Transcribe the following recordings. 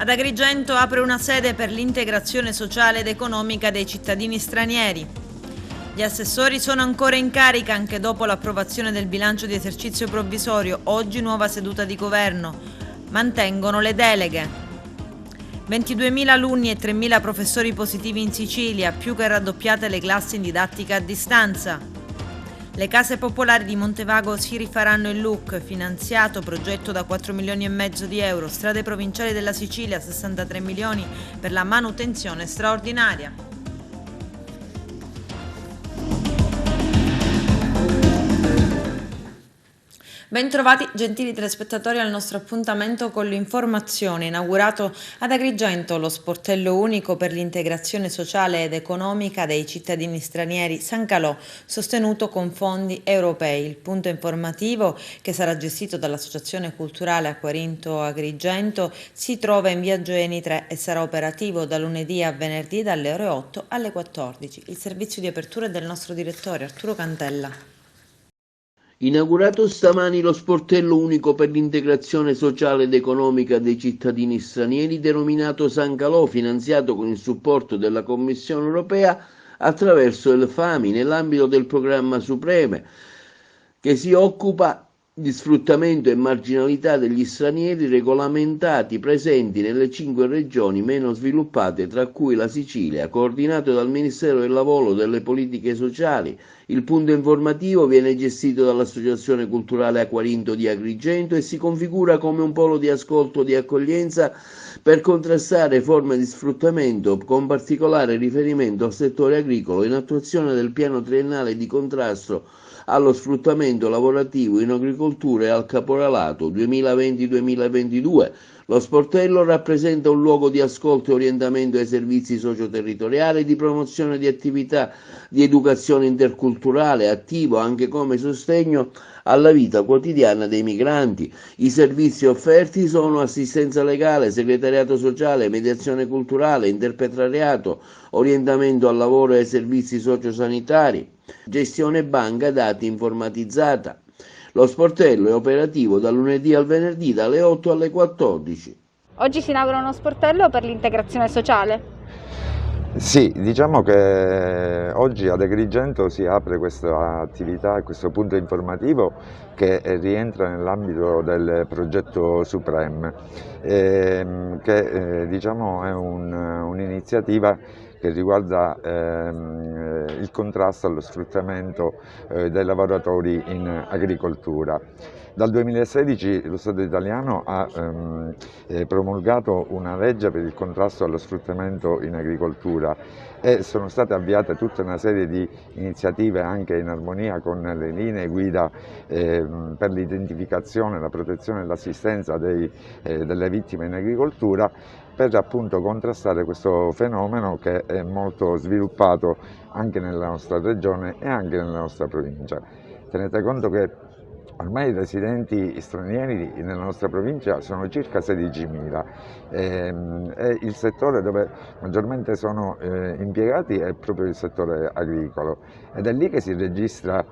Ad Agrigento apre una sede per l'integrazione sociale ed economica dei cittadini stranieri. Gli assessori sono ancora in carica anche dopo l'approvazione del bilancio di esercizio provvisorio. Oggi nuova seduta di governo. Mantengono le deleghe. 22.000 alunni e 3.000 professori positivi in Sicilia, più che raddoppiate le classi in didattica a distanza. Le case popolari di Montevago si rifaranno il look, finanziato progetto da 4,5 milioni di euro, strade provinciali della Sicilia 63 milioni per la manutenzione straordinaria. Bentrovati gentili telespettatori al nostro appuntamento con l'informazione. Inaugurato ad Agrigento lo sportello unico per l'integrazione sociale ed economica dei cittadini stranieri San Calò, sostenuto con fondi europei. Il punto informativo, che sarà gestito dall'Associazione Culturale Acquarinto Agrigento, si trova in via Geni 3 e sarà operativo da lunedì a venerdì dalle ore 8 alle 14. Il servizio di apertura è del nostro direttore Arturo Cantella. Inaugurato stamani lo sportello unico per l'integrazione sociale ed economica dei cittadini stranieri denominato San Calò, finanziato con il supporto della Commissione europea attraverso il FAMI nell'ambito del programma Supreme, che si occupa di sfruttamento e marginalità degli stranieri regolamentati presenti nelle 5 regioni meno sviluppate, tra cui la Sicilia, coordinato dal Ministero del Lavoro e delle Politiche Sociali. Il punto informativo viene gestito dall'Associazione Culturale Acquarinto di Agrigento e si configura come un polo di ascolto e di accoglienza per contrastare forme di sfruttamento, con particolare riferimento al settore agricolo, in attuazione del piano triennale di contrasto allo sfruttamento lavorativo in agricoltura e al caporalato 2020-2022. Lo sportello rappresenta un luogo di ascolto e orientamento ai servizi socioterritoriali, di promozione di attività di educazione interculturale, attivo anche come sostegno alla vita quotidiana dei migranti. I servizi offerti sono assistenza legale, segretariato sociale, mediazione culturale, interpretariato, orientamento al lavoro e ai servizi sociosanitari, gestione banca dati informatizzata. Lo sportello è operativo da lunedì al venerdì dalle 8 alle 14. Oggi si inaugura uno sportello per l'integrazione sociale. Sì, diciamo che oggi ad Agrigento si apre questa attività, questo punto informativo che rientra nell'ambito del progetto Supreme, che diciamo è un'iniziativa che riguarda il contrasto allo sfruttamento dei lavoratori in agricoltura. Dal 2016 lo Stato italiano ha promulgato una legge per il contrasto allo sfruttamento in agricoltura e sono state avviate tutta una serie di iniziative anche in armonia con le linee guida per l'identificazione, la protezione e l'assistenza delle vittime in agricoltura, per appunto contrastare questo fenomeno che è molto sviluppato anche nella nostra regione e anche nella nostra provincia. Tenete conto che ormai i residenti stranieri nella nostra provincia sono circa 16.000 e il settore dove maggiormente sono impiegati è proprio il settore agricolo ed è lì che si registra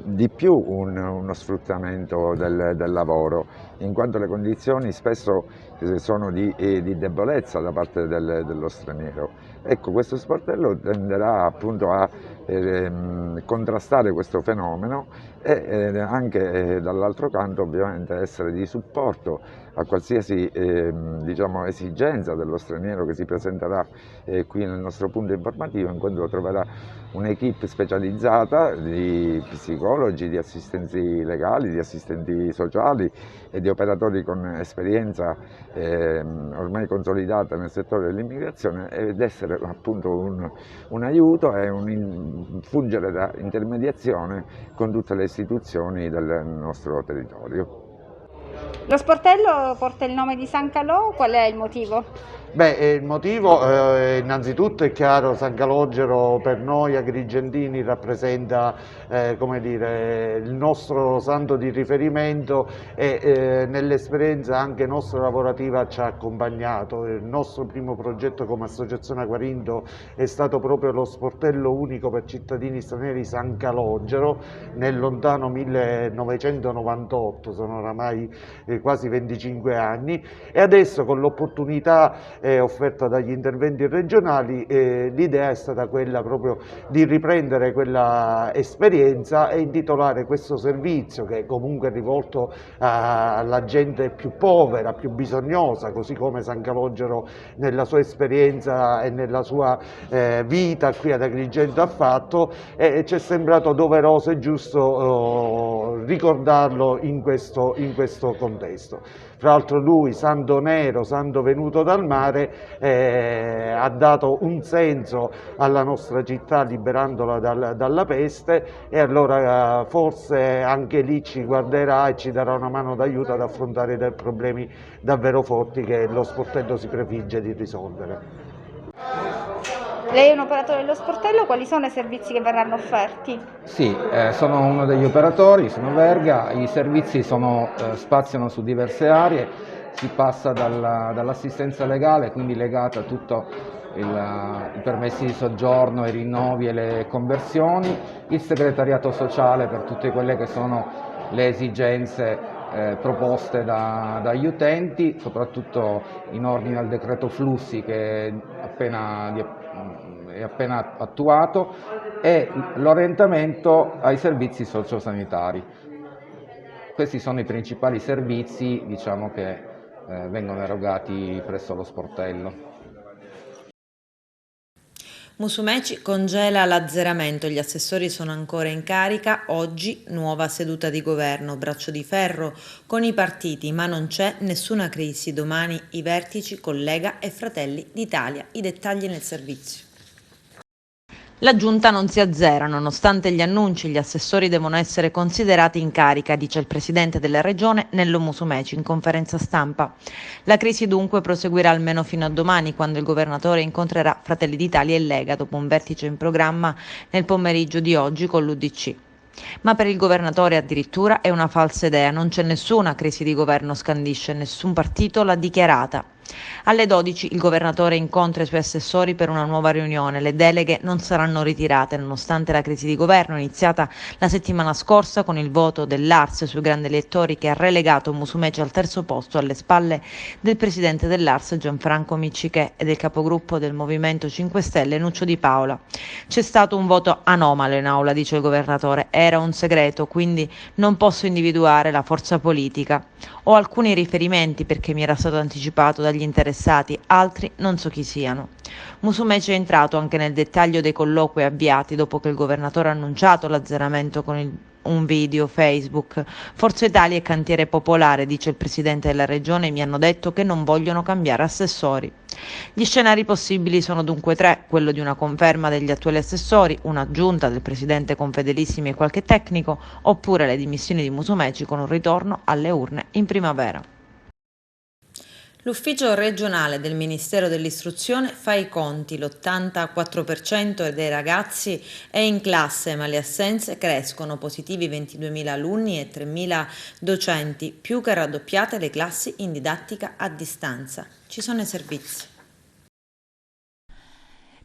di più uno sfruttamento del lavoro, in quanto le condizioni spesso sono di debolezza da parte dello straniero. Ecco, questo sportello tenderà appunto a contrastare questo fenomeno e anche dall'altro canto ovviamente essere di supporto a qualsiasi diciamo, esigenza dello straniero che si presenterà qui nel nostro punto informativo, in quanto troverà un'equipe specializzata di psicologi, di assistenti legali, di assistenti sociali e di operatori con esperienza ormai consolidata nel settore dell'immigrazione, ed essere appunto un aiuto e fungere da intermediazione con tutte le istituzioni del nostro territorio. Lo sportello porta il nome di San Calò, qual è il motivo? Il motivo innanzitutto è chiaro, San Calogero per noi agrigentini rappresenta come dire, il nostro santo di riferimento e nell'esperienza anche nostra lavorativa ci ha accompagnato. Il nostro primo progetto come Associazione Aquarinto è stato proprio lo sportello unico per cittadini stranieri San Calogero nel lontano 1998, sono oramai quasi 25 anni, e adesso con l'opportunità offerta dagli interventi regionali, l'idea è stata quella proprio di riprendere quella esperienza e intitolare questo servizio, che comunque è rivolto alla gente più povera, più bisognosa, così come San Calogero nella sua esperienza e nella sua vita qui ad Agrigento ha fatto, e ci è sembrato doveroso e giusto ricordarlo in questo contesto. Fra l'altro lui, santo nero, santo venuto dal mare, ha dato un senso alla nostra città liberandola dalla peste, e allora forse anche lì ci guarderà e ci darà una mano d'aiuto ad affrontare dei problemi davvero forti che lo sportello si prefigge di risolvere. Lei è un operatore dello sportello, quali sono i servizi che verranno offerti? Sì, sono uno degli operatori, sono Verga, i servizi spaziano su diverse aree, si passa dall'assistenza legale, quindi legata a tutto i permessi di soggiorno, i rinnovi e le conversioni, il segretariato sociale per tutte quelle che sono le esigenze proposte dagli utenti, soprattutto in ordine al decreto flussi che è appena attuato, e l'orientamento ai servizi sociosanitari. Questi sono i principali servizi, diciamo, che vengono erogati presso lo sportello. Musumeci congela l'azzeramento, gli assessori sono ancora in carica, oggi nuova seduta di governo, braccio di ferro con i partiti, ma non c'è nessuna crisi, domani i vertici con Lega e Fratelli d'Italia, i dettagli nel servizio. La giunta non si azzera, nonostante gli annunci, gli assessori devono essere considerati in carica, dice il presidente della regione Nello Musumeci in conferenza stampa. La crisi dunque proseguirà almeno fino a domani, quando il governatore incontrerà Fratelli d'Italia e Lega, dopo un vertice in programma nel pomeriggio di oggi con l'UDC. Ma per il governatore addirittura è una falsa idea, non c'è nessuna crisi di governo, scandisce, nessun partito l'ha dichiarata. Alle 12 il governatore incontra i suoi assessori per una nuova riunione, le deleghe non saranno ritirate nonostante la crisi di governo iniziata la settimana scorsa con il voto dell'Ars sui grandi elettori che ha relegato Musumeci al terzo posto alle spalle del presidente dell'Ars Gianfranco Miccichè e del capogruppo del Movimento 5 Stelle Nuccio Di Paola. C'è stato un voto anomalo in aula, dice il governatore, era un segreto, quindi non posso individuare la forza politica. Ho alcuni riferimenti perché mi era stato anticipato dagli interessati, altri non so chi siano. Musumeci è entrato anche nel dettaglio dei colloqui avviati dopo che il governatore ha annunciato l'azzeramento con un video Facebook. Forza Italia e Cantiere Popolare, dice il presidente della regione, mi hanno detto che non vogliono cambiare assessori. Gli scenari possibili sono dunque tre: quello di una conferma degli attuali assessori, un'aggiunta del presidente con fedelissimi e qualche tecnico, oppure le dimissioni di Musumeci con un ritorno alle urne in primavera. L'ufficio regionale del Ministero dell'Istruzione fa i conti, l'84% dei ragazzi è in classe, ma le assenze crescono, positivi 22.000 alunni e 3.000 docenti, più che raddoppiate le classi in didattica a distanza. Ci sono i servizi.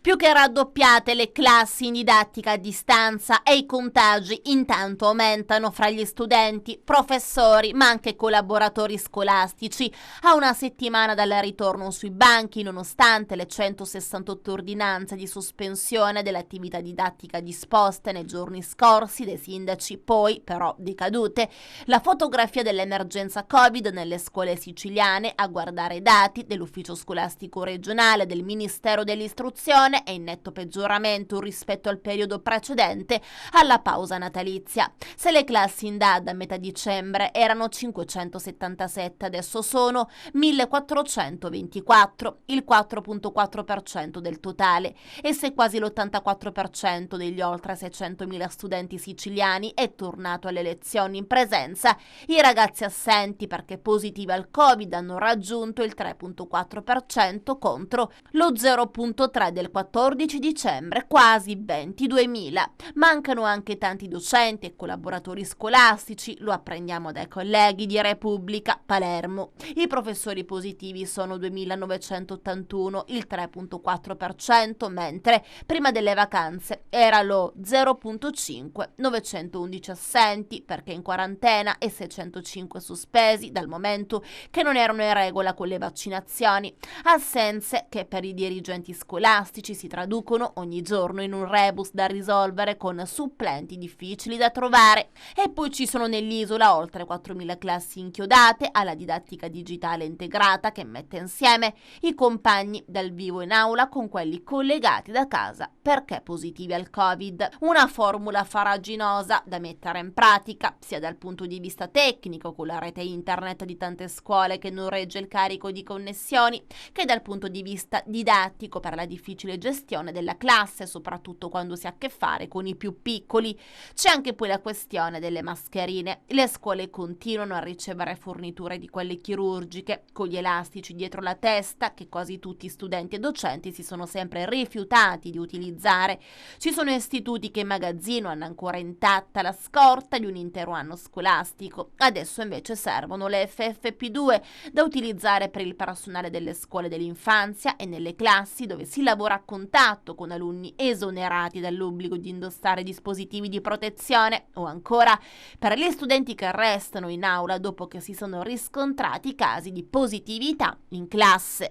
Più che raddoppiate le classi in didattica a distanza e i contagi intanto aumentano fra gli studenti, professori ma anche collaboratori scolastici. A una settimana dal ritorno sui banchi, nonostante le 168 ordinanze di sospensione dell'attività didattica disposte nei giorni scorsi dai sindaci, poi però decadute. La fotografia dell'emergenza Covid nelle scuole siciliane, a guardare i dati dell'ufficio scolastico regionale del Ministero dell'Istruzione, situazione è in netto peggioramento rispetto al periodo precedente alla pausa natalizia. Se le classi in DAD a metà dicembre erano 577, adesso sono 1424, il 4,4% del totale, e se quasi l'84% degli oltre 600.000 studenti siciliani è tornato alle lezioni in presenza, i ragazzi assenti perché positivi al Covid hanno raggiunto il 3,4% contro lo 0,3% del 14 dicembre, quasi 22.000. Mancano anche tanti docenti e collaboratori scolastici, lo apprendiamo dai colleghi di Repubblica Palermo. I professori positivi sono 2.981, il 3,4%, mentre prima delle vacanze era lo 0,5%, 911 assenti perché in quarantena e 605 sospesi dal momento che non erano in regola con le vaccinazioni. Assenze che per i dirigenti scolastici si traducono ogni giorno in un rebus da risolvere con supplenti difficili da trovare. E poi ci sono nell'isola oltre 4.000 classi inchiodate alla didattica digitale integrata che mette insieme i compagni dal vivo in aula con quelli collegati da casa perché positivi al Covid. Una formula farraginosa da mettere in pratica sia dal punto di vista tecnico con la rete internet di tante scuole che non regge il carico di connessioni, che dal punto di vista didattico per la difficile gestione della classe, soprattutto quando si ha a che fare con i più piccoli. C'è anche poi la questione delle mascherine. Le scuole continuano a ricevere forniture di quelle chirurgiche con gli elastici dietro la testa che quasi tutti studenti e docenti si sono sempre rifiutati di utilizzare. Ci sono istituti che in magazzino hanno ancora intatta la scorta di un intero anno scolastico. Adesso invece servono le FFP2 da utilizzare per il personale delle scuole dell'infanzia e nelle classi dove si lavora a contatto con alunni esonerati dall'obbligo di indossare dispositivi di protezione, o ancora per gli studenti che restano in aula dopo che si sono riscontrati casi di positività in classe.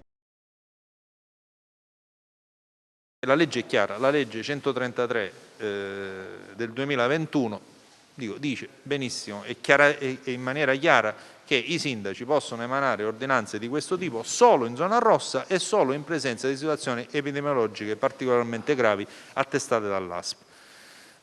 La legge è chiara, la legge 133 del 2021 dice benissimo e in maniera chiara che i sindaci possono emanare ordinanze di questo tipo solo in zona rossa e solo in presenza di situazioni epidemiologiche particolarmente gravi attestate dall'ASP.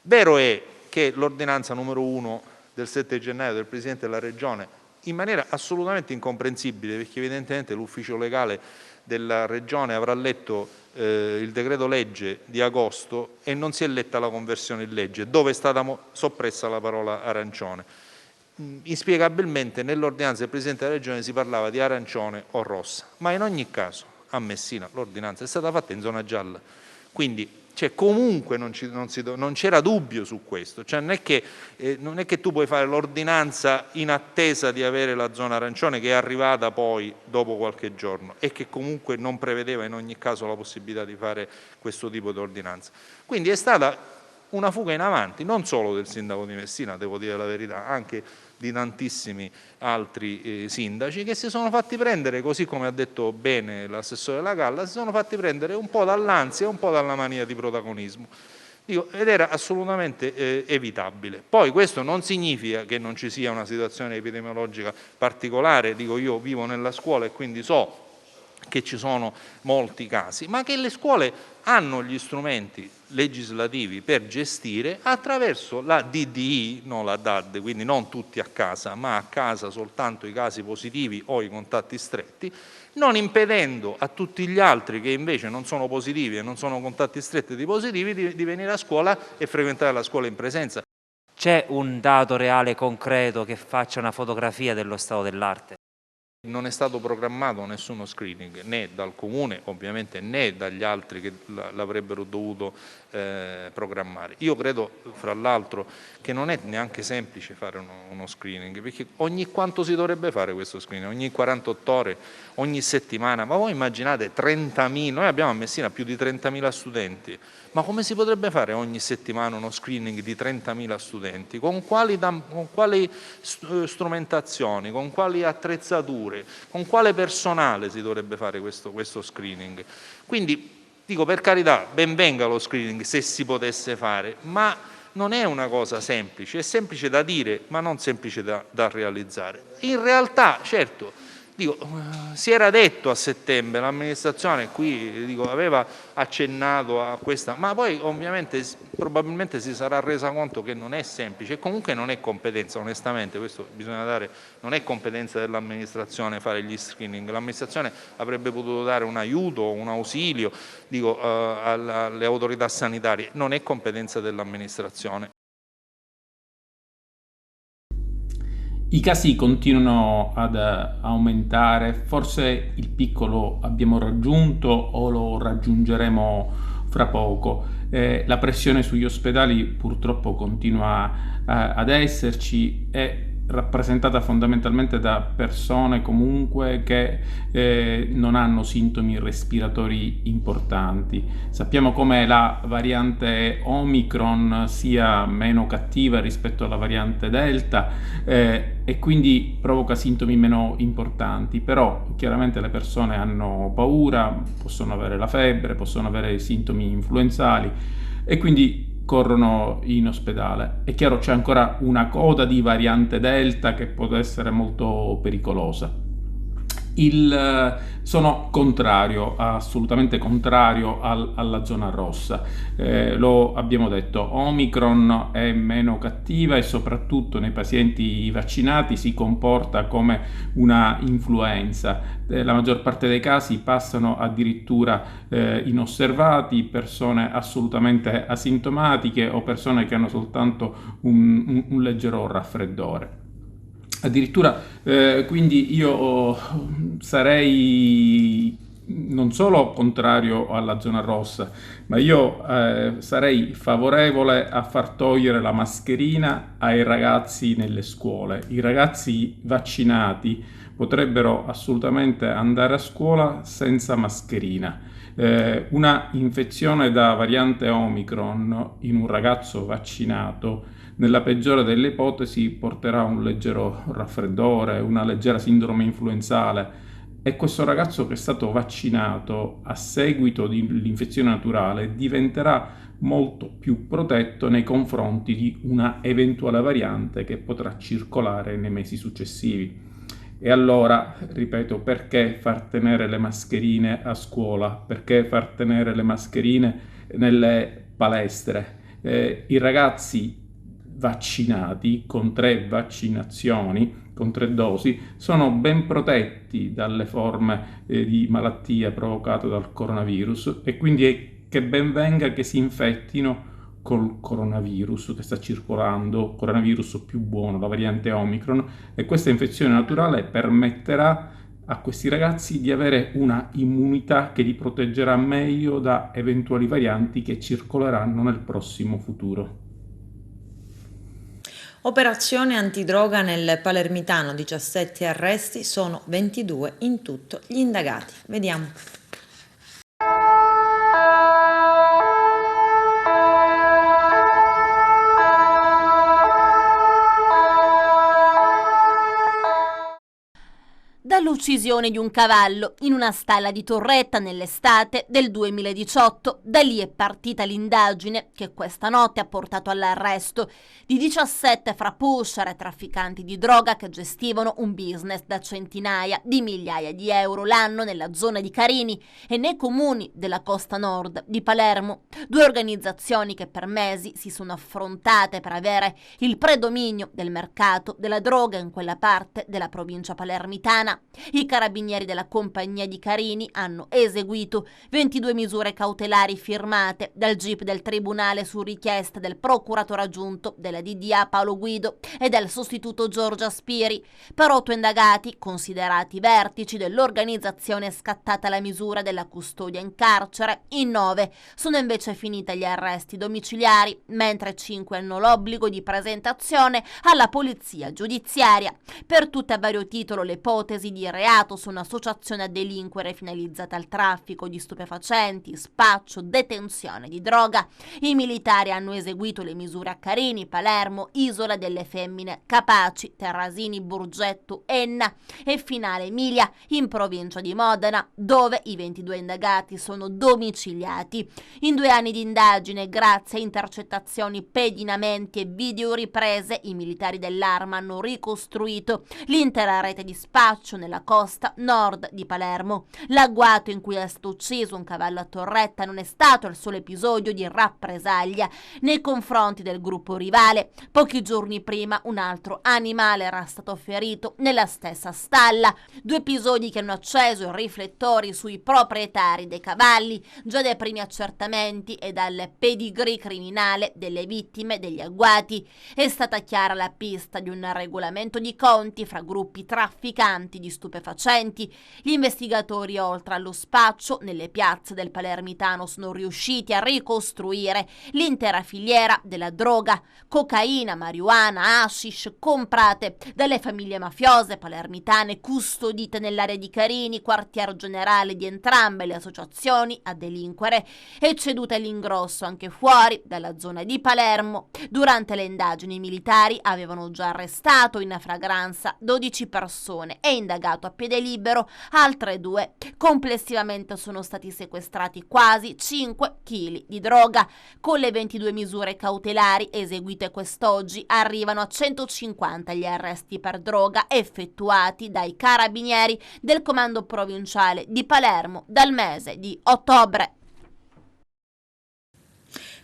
Vero è che l'ordinanza numero 1 del 7 gennaio del Presidente della Regione, in maniera assolutamente incomprensibile, perché evidentemente l'ufficio legale della Regione avrà letto il decreto legge di agosto e non si è letta la conversione in legge, dove è stata soppressa la parola arancione. Inspiegabilmente nell'ordinanza del Presidente della Regione si parlava di arancione o rossa, ma in ogni caso a Messina l'ordinanza è stata fatta in zona gialla, quindi comunque non c'era dubbio su questo, non è che tu puoi fare l'ordinanza in attesa di avere la zona arancione che è arrivata poi dopo qualche giorno e che comunque non prevedeva in ogni caso la possibilità di fare questo tipo di ordinanza. Quindi è stata una fuga in avanti, non solo del sindaco di Messina, devo dire la verità, anche di tantissimi altri sindaci che si sono fatti prendere, così come ha detto bene l'assessore La Galla, si sono fatti prendere un po' dall'ansia e un po' dalla mania di protagonismo. Ed era assolutamente evitabile. Poi questo non significa che non ci sia una situazione epidemiologica particolare, io vivo nella scuola e quindi so che ci sono molti casi, ma che le scuole hanno gli strumenti legislativi per gestire attraverso la DDI, non la DAD, quindi non tutti a casa, ma a casa soltanto i casi positivi o i contatti stretti, non impedendo a tutti gli altri che invece non sono positivi e non sono contatti stretti di positivi di venire a scuola e frequentare la scuola in presenza. C'è un dato reale concreto che faccia una fotografia dello stato dell'arte? Non è stato programmato nessuno screening, né dal Comune ovviamente, né dagli altri che l'avrebbero dovuto programmare. Io credo, fra l'altro, che non è neanche semplice fare uno screening, perché ogni quanto si dovrebbe fare questo screening? Ogni 48 ore, ogni settimana? Ma voi immaginate 30.000, noi abbiamo a Messina più di 30.000 studenti, ma come si potrebbe fare ogni settimana uno screening di 30.000 studenti? Con quali strumentazioni, con quali attrezzature, con quale personale si dovrebbe fare questo screening? Quindi dico, per carità, ben venga lo screening se si potesse fare, ma non è una cosa semplice, è semplice da dire ma non semplice da realizzare. In realtà, certo, Si era detto a settembre, l'amministrazione qui aveva accennato a questa, ma poi ovviamente probabilmente si sarà resa conto che non è semplice e comunque non è competenza, onestamente, questo bisogna dare, non è competenza dell'amministrazione fare gli screening, l'amministrazione avrebbe potuto dare un aiuto, un ausilio alle autorità sanitarie, non è competenza dell'amministrazione. I casi continuano ad aumentare, forse il picco lo abbiamo raggiunto o lo raggiungeremo fra poco. La pressione sugli ospedali purtroppo continua ad esserci, è rappresentata fondamentalmente da persone comunque che non hanno sintomi respiratori importanti. Sappiamo come la variante Omicron sia meno cattiva rispetto alla variante Delta e quindi provoca sintomi meno importanti, però chiaramente le persone hanno paura, possono avere la febbre, possono avere sintomi influenzali e quindi corrono in ospedale. È chiaro, c'è ancora una coda di variante Delta che può essere molto pericolosa. Sono contrario, assolutamente contrario alla zona rossa. Lo abbiamo detto, Omicron è meno cattiva e soprattutto nei pazienti vaccinati si comporta come una influenza. La maggior parte dei casi passano addirittura inosservati, persone assolutamente asintomatiche o persone che hanno soltanto un leggero raffreddore. Addirittura quindi io sarei non solo contrario alla zona rossa, ma io sarei favorevole a far togliere la mascherina ai ragazzi nelle scuole. I ragazzi vaccinati potrebbero assolutamente andare a scuola senza mascherina. Una infezione da variante Omicron in un ragazzo vaccinato nella peggiore delle ipotesi porterà un leggero raffreddore, una leggera sindrome influenzale e questo ragazzo che è stato vaccinato a seguito dell'infezione naturale diventerà molto più protetto nei confronti di una eventuale variante che potrà circolare nei mesi successivi. E allora, ripeto, perché far tenere le mascherine a scuola? Perché far tenere le mascherine nelle palestre? I ragazzi vaccinati con 3 vaccinazioni, con 3 dosi, sono ben protetti dalle forme di malattia provocate dal coronavirus e quindi è che ben venga che si infettino col coronavirus che sta circolando, coronavirus più buono, la variante Omicron, e questa infezione naturale permetterà a questi ragazzi di avere una immunità che li proteggerà meglio da eventuali varianti che circoleranno nel prossimo futuro. Operazione antidroga nel Palermitano, 17 arresti, sono 22 in tutto gli indagati. Vediamo. Dall'uccisione di un cavallo in una stalla di Torretta nell'estate del 2018. Da lì è partita l'indagine che questa notte ha portato all'arresto di 17 fra pusher e trafficanti di droga che gestivano un business da centinaia di migliaia di euro l'anno nella zona di Carini e nei comuni della costa nord di Palermo. 2 organizzazioni che per mesi si sono affrontate per avere il predominio del mercato della droga in quella parte della provincia palermitana. I carabinieri della compagnia di Carini hanno eseguito 22 misure cautelari firmate dal GIP del Tribunale su richiesta del procuratore aggiunto della DDA Paolo Guido e del sostituto Giorgia Spiri. Per 8 indagati, considerati vertici dell'organizzazione scattata la misura della custodia in carcere, in 9 sono invece finiti gli arresti domiciliari, mentre 5 hanno l'obbligo di presentazione alla polizia giudiziaria. Per tutte a vario titolo le ipotesi di reato sono associazione a delinquere finalizzata al traffico di stupefacenti, spaccio, detenzione di droga. I militari hanno eseguito le misure a Carini, Palermo, Isola delle Femmine, Capaci, Terrasini, Burgetto, Enna e Finale Emilia in provincia di Modena, dove i 22 indagati sono domiciliati. In 2 anni di indagine, grazie a intercettazioni, pedinamenti e videoriprese, i militari dell'Arma hanno ricostruito l'intera rete di spaccio nella sulla costa nord di Palermo. L'agguato in cui è stato ucciso un cavallo a torretta non è stato il solo episodio di rappresaglia nei confronti del gruppo rivale. Pochi giorni prima un altro animale era stato ferito nella stessa stalla. 2 episodi che hanno acceso i riflettori sui proprietari dei cavalli, già dai primi accertamenti e dal pedigree criminale delle vittime degli agguati. È stata chiara la pista di un regolamento di conti fra gruppi trafficanti di stupefacenti. Gli investigatori, oltre allo spaccio nelle piazze del Palermitano, sono riusciti a ricostruire l'intera filiera della droga: cocaina, marijuana, hashish, comprate dalle famiglie mafiose palermitane, custodite nell'area di Carini, quartier generale di entrambe le associazioni a delinquere, e cedute all'ingrosso anche fuori dalla zona di Palermo. Durante le indagini i militari avevano già arrestato in fragranza 12 persone e indagato a piede libero altre 2. Complessivamente sono stati sequestrati quasi 5 kg di droga. Con le 22 misure cautelari eseguite quest'oggi arrivano a 150 gli arresti per droga effettuati dai carabinieri del comando provinciale di Palermo dal mese di ottobre.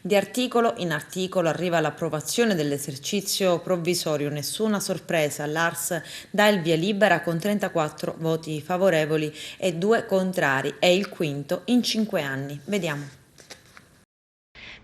Di articolo in articolo arriva l'approvazione dell'esercizio provvisorio. Nessuna sorpresa, l'ARS dà il via libera con 34 voti favorevoli e 2 contrari. È il quinto in 5 anni. Vediamo.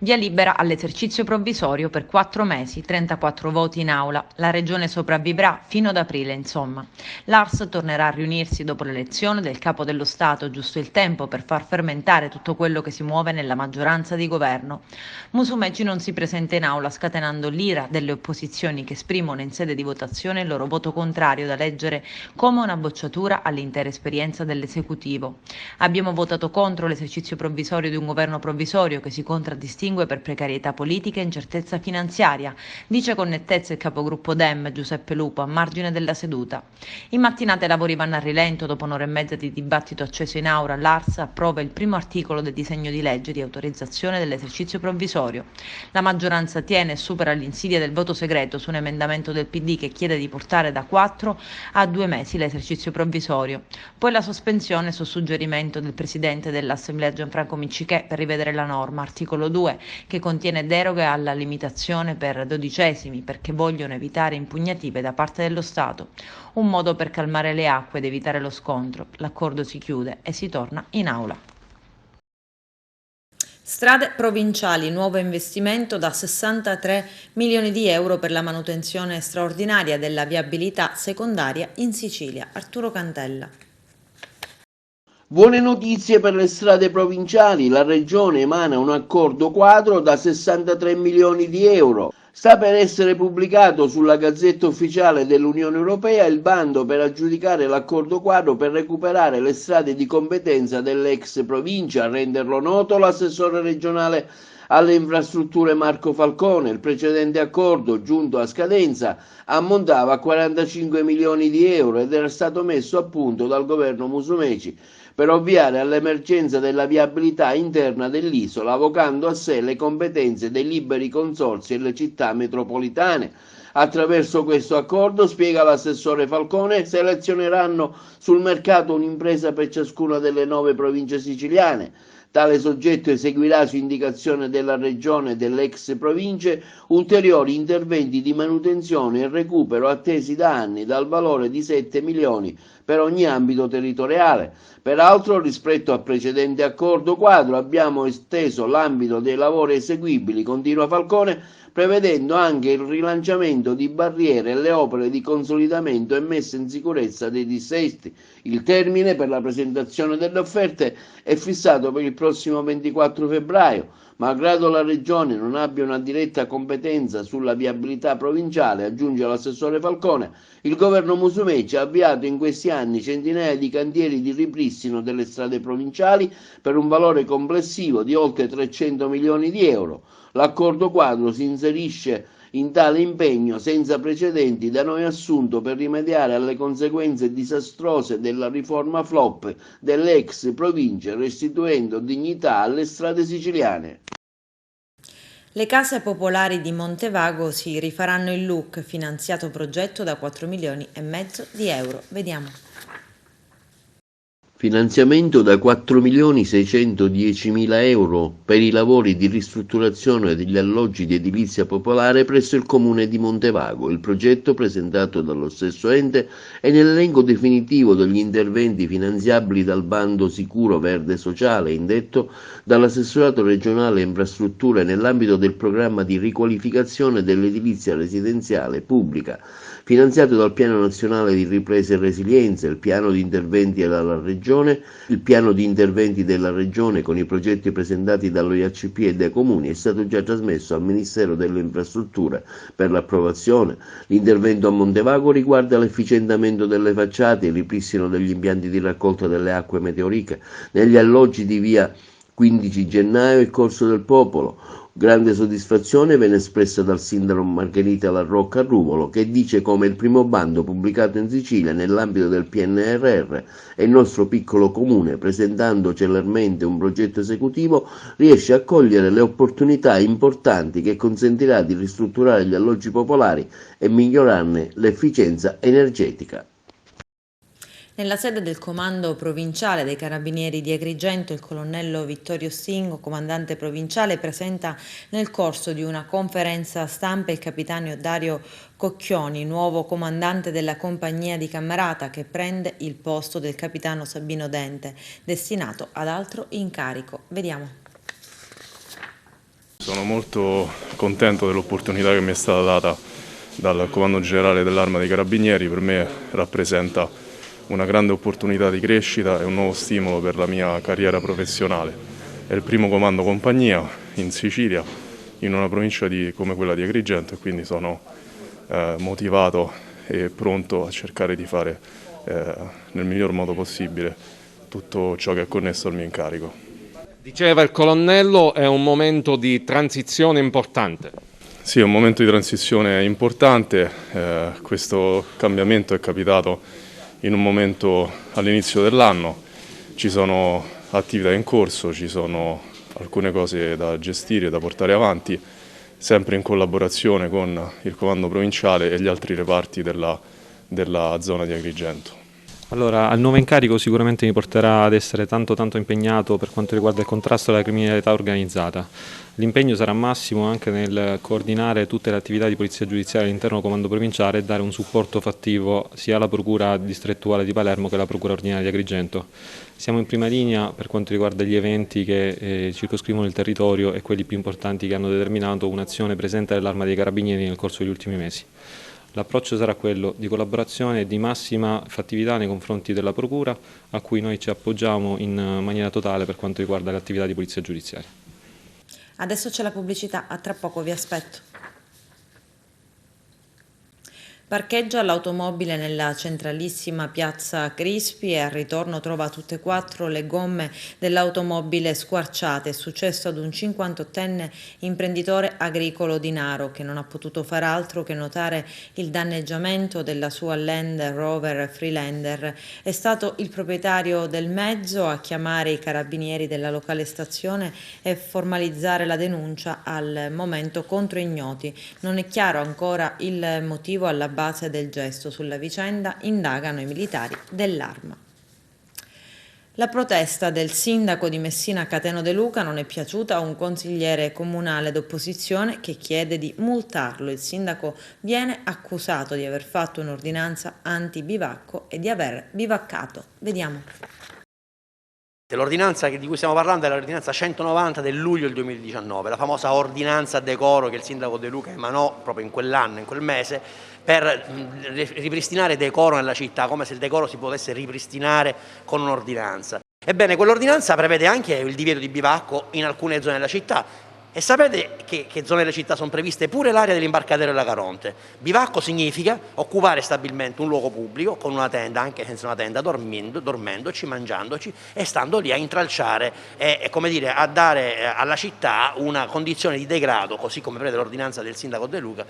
Via libera all'esercizio provvisorio per 4 mesi, 34 voti in aula. La Regione sopravvivrà fino ad aprile, insomma. L'ARS tornerà a riunirsi dopo l'elezione del Capo dello Stato, giusto il tempo per far fermentare tutto quello che si muove nella maggioranza di governo. Musumeci non si presenta in aula, scatenando l'ira delle opposizioni che esprimono in sede di votazione il loro voto contrario, da leggere come una bocciatura all'intera esperienza dell'esecutivo. Abbiamo votato contro l'esercizio provvisorio di un governo provvisorio che si contraddistingue per precarietà politica e incertezza finanziaria, dice con nettezza il capogruppo Dem Giuseppe Lupo a margine della seduta. In mattinata i lavori vanno a rilento. Dopo un'ora e mezza di dibattito acceso in aula, l'ARS approva il primo articolo del disegno di legge di autorizzazione dell'esercizio provvisorio. La maggioranza tiene e supera l'insidia del voto segreto su un emendamento del PD che chiede di portare da 4 a 2 mesi l'esercizio provvisorio. Poi la sospensione su suggerimento del presidente dell'Assemblea Gianfranco Miccichè per rivedere la norma, articolo 2, che contiene deroghe alla limitazione per dodicesimi perché vogliono evitare impugnative da parte dello Stato. Un modo per calmare le acque ed evitare lo scontro. L'accordo si chiude e si torna in aula. Strade provinciali, nuovo investimento da 63 milioni di euro per la manutenzione straordinaria della viabilità secondaria in Sicilia. Arturo Cantella. Buone notizie per le strade provinciali. La Regione emana un accordo quadro da 63 milioni di euro. Sta per essere pubblicato sulla Gazzetta Ufficiale dell'Unione Europea il bando per aggiudicare l'accordo quadro per recuperare le strade di competenza delle ex province. A renderlo noto l'assessore regionale alle infrastrutture Marco Falcone. Il precedente accordo, giunto a scadenza, ammontava a 45 milioni di euro ed era stato messo a punto dal governo Musumeci per ovviare all'emergenza della viabilità interna dell'isola, avocando a sé le competenze dei liberi consorzi e le città metropolitane. Attraverso questo accordo, spiega l'assessore Falcone, selezioneranno sul mercato un'impresa per ciascuna delle 9 province siciliane. Tale soggetto eseguirà su indicazione della Regione e delle ex province ulteriori interventi di manutenzione e recupero attesi da anni dal valore di 7 milioni per ogni ambito territoriale. Peraltro, rispetto al precedente accordo quadro, abbiamo esteso l'ambito dei lavori eseguibili, continua Falcone, prevedendo anche il rilanciamento di barriere e le opere di consolidamento e messa in sicurezza dei dissesti. Il termine per la presentazione delle offerte è fissato per il prossimo 24 febbraio. Malgrado la Regione non abbia una diretta competenza sulla viabilità provinciale, aggiunge l'assessore Falcone, il governo Musumeci ha avviato in questi anni centinaia di cantieri di ripristino delle strade provinciali per un valore complessivo di oltre 300 milioni di euro. L'accordo quadro si inserisce in tale impegno senza precedenti da noi assunto per rimediare alle conseguenze disastrose della riforma flop delle ex province, restituendo dignità alle strade siciliane. Le case popolari di Montevago si rifaranno il look, finanziato progetto da 4 milioni e mezzo di euro. Vediamo. Finanziamento da 4.610.000 euro per i lavori di ristrutturazione degli alloggi di edilizia popolare presso il comune di Montevago. Il progetto, presentato dallo stesso ente, è nell'elenco definitivo degli interventi finanziabili dal bando Sicuro Verde Sociale, indetto dall'assessorato regionale infrastrutture nell'ambito del programma di riqualificazione dell'edilizia residenziale pubblica, finanziato dal Piano Nazionale di Ripresa e Resilienza, il Piano di Interventi della Regione, il Piano di Interventi della Regione con i progetti presentati dall'OIACP e dai Comuni, è stato già trasmesso al Ministero delle Infrastrutture per l'approvazione. L'intervento a Montevago riguarda l'efficientamento delle facciate, il ripristino degli impianti di raccolta delle acque meteoriche negli alloggi di via 15 gennaio e Corso del Popolo. Grande soddisfazione venne espressa dal sindaco Margherita La Rocca Ruvolo, che dice come il primo bando pubblicato in Sicilia nell'ambito del PNRR e il nostro piccolo comune, presentando celermente un progetto esecutivo, riesce a cogliere le opportunità importanti che consentirà di ristrutturare gli alloggi popolari e migliorarne l'efficienza energetica. Nella sede del comando provinciale dei Carabinieri di Agrigento, il colonnello Vittorio Stingo, comandante provinciale, presenta nel corso di una conferenza stampa il capitano Dario Cocchioni, nuovo comandante della compagnia di Cammarata, che prende il posto del capitano Sabino Dente, destinato ad altro incarico. Vediamo. Sono molto contento dell'opportunità che mi è stata data dal Comando Generale dell'Arma dei Carabinieri. Per me rappresenta una grande opportunità di crescita e un nuovo stimolo per la mia carriera professionale. È il primo comando compagnia in Sicilia, in una provincia come quella di Agrigento, e quindi sono motivato e pronto a cercare di fare nel miglior modo possibile tutto ciò che è connesso al mio incarico. Diceva il colonnello, è un momento di transizione importante. Sì, è un momento di transizione importante. Questo cambiamento è capitato in un momento all'inizio dell'anno, ci sono attività in corso, ci sono alcune cose da gestire, da portare avanti, sempre in collaborazione con il comando provinciale e gli altri reparti della zona di Agrigento. Allora, al nuovo incarico sicuramente mi porterà ad essere tanto impegnato per quanto riguarda il contrasto alla criminalità organizzata. L'impegno sarà massimo anche nel coordinare tutte le attività di polizia giudiziaria all'interno del comando provinciale e dare un supporto fattivo sia alla procura distrettuale di Palermo che alla procura ordinaria di Agrigento. Siamo in prima linea per quanto riguarda gli eventi che circoscrivono il territorio e quelli più importanti che hanno determinato un'azione presente dell'Arma dei Carabinieri nel corso degli ultimi mesi. L'approccio sarà quello di collaborazione e di massima fattività nei confronti della procura, a cui noi ci appoggiamo in maniera totale per quanto riguarda le attività di polizia giudiziaria. Adesso c'è la pubblicità, a tra poco, vi aspetto. Parcheggia l'automobile nella centralissima piazza Crispi e al ritorno trova tutte e quattro le gomme dell'automobile squarciate. È successo ad un 58enne imprenditore agricolo di Naro che non ha potuto far altro che notare il danneggiamento della sua Land Rover Freelander. È stato il proprietario del mezzo a chiamare i carabinieri della locale stazione e formalizzare la denuncia al momento contro ignoti. Non è chiaro ancora il motivo alla base del gesto. Sulla vicenda indagano i militari dell'Arma. La protesta del sindaco di Messina Cateno De Luca non è piaciuta a un consigliere comunale d'opposizione che chiede di multarlo. Il sindaco viene accusato di aver fatto un'ordinanza anti-bivacco e di aver bivaccato. Vediamo. L'ordinanza di cui stiamo parlando è l'ordinanza 190 del luglio del 2019, la famosa ordinanza decoro che il sindaco De Luca emanò proprio in quell'anno, in quel mese, per ripristinare decoro nella città, come se il decoro si potesse ripristinare con un'ordinanza. Ebbene, quell'ordinanza prevede anche il divieto di bivacco in alcune zone della città. E sapete che zone delle città sono previste? Pure l'area dell'imbarcadero della Caronte. Bivacco significa occupare stabilmente un luogo pubblico con una tenda, anche senza una tenda, dormendoci, mangiandoci e stando lì a intralciare e come dire, a dare alla città una condizione di degrado, così come prevede l'ordinanza del sindaco De Luca,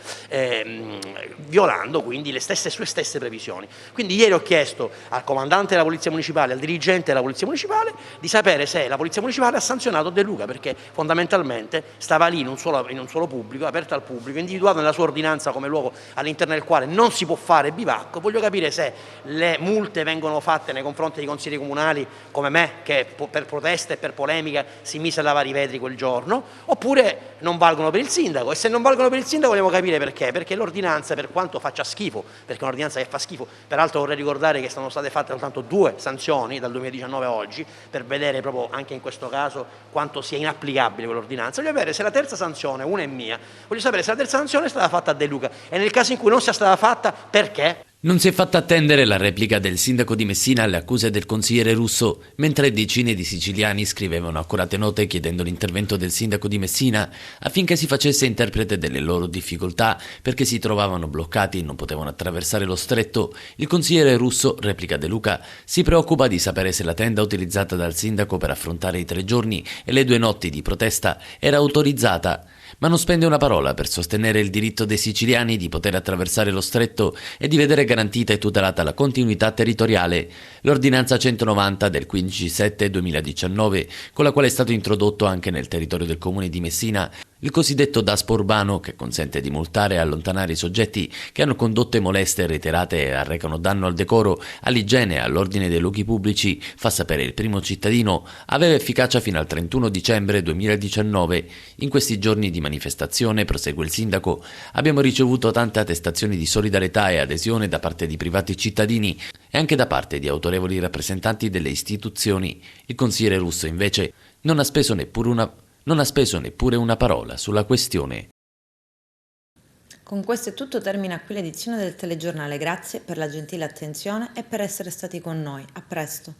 violando quindi sue stesse previsioni. Quindi ieri ho chiesto al comandante della Polizia Municipale, al dirigente della Polizia Municipale, di sapere se la Polizia Municipale ha sanzionato De Luca, perché fondamentalmente stava lì in un solo pubblico, aperto al pubblico, individuato nella sua ordinanza come luogo all'interno del quale non si può fare bivacco. Voglio capire se le multe vengono fatte nei confronti dei consiglieri comunali come me, che per protesta e per polemica si mise a lavare i vetri quel giorno, oppure non valgono per il sindaco. E se non valgono per il sindaco vogliamo capire perché, perché l'ordinanza, per quanto faccia schifo, perché è un'ordinanza che fa schifo, peraltro vorrei ricordare che sono state fatte soltanto 2 sanzioni dal 2019 a oggi, per vedere proprio anche in questo caso quanto sia inapplicabile quell'ordinanza. Voglio sapere se la terza sanzione, una è mia, voglio sapere se la terza sanzione è stata fatta a De Luca, e nel caso in cui non sia stata fatta, perché? Non si è fatta attendere la replica del sindaco di Messina alle accuse del consigliere Russo, mentre decine di siciliani scrivevano accurate note chiedendo l'intervento del sindaco di Messina affinché si facesse interprete delle loro difficoltà perché si trovavano bloccati e non potevano attraversare lo stretto. Il consigliere Russo, replica De Luca, si preoccupa di sapere se la tenda utilizzata dal sindaco per affrontare i 3 giorni e le 2 notti di protesta era autorizzata, ma non spende una parola per sostenere il diritto dei siciliani di poter attraversare lo stretto e di vedere garantita e tutelata la continuità territoriale. L'ordinanza 190 del 15/7/2019, con la quale è stato introdotto anche nel territorio del comune di Messina il cosiddetto DASPO urbano, che consente di multare e allontanare i soggetti che hanno condotte moleste reiterate e arrecano danno al decoro, all'igiene e all'ordine dei luoghi pubblici, fa sapere il Primo Cittadino, aveva efficacia fino al 31 dicembre 2019. In questi giorni di manifestazione, prosegue il sindaco, abbiamo ricevuto tante attestazioni di solidarietà e adesione da parte di privati cittadini e anche da parte di autorevoli rappresentanti delle istituzioni. Il consigliere Russo, invece, non ha speso neppure una parola sulla questione. Con questo è tutto, termina qui l'edizione del telegiornale. Grazie per la gentile attenzione e per essere stati con noi. A presto.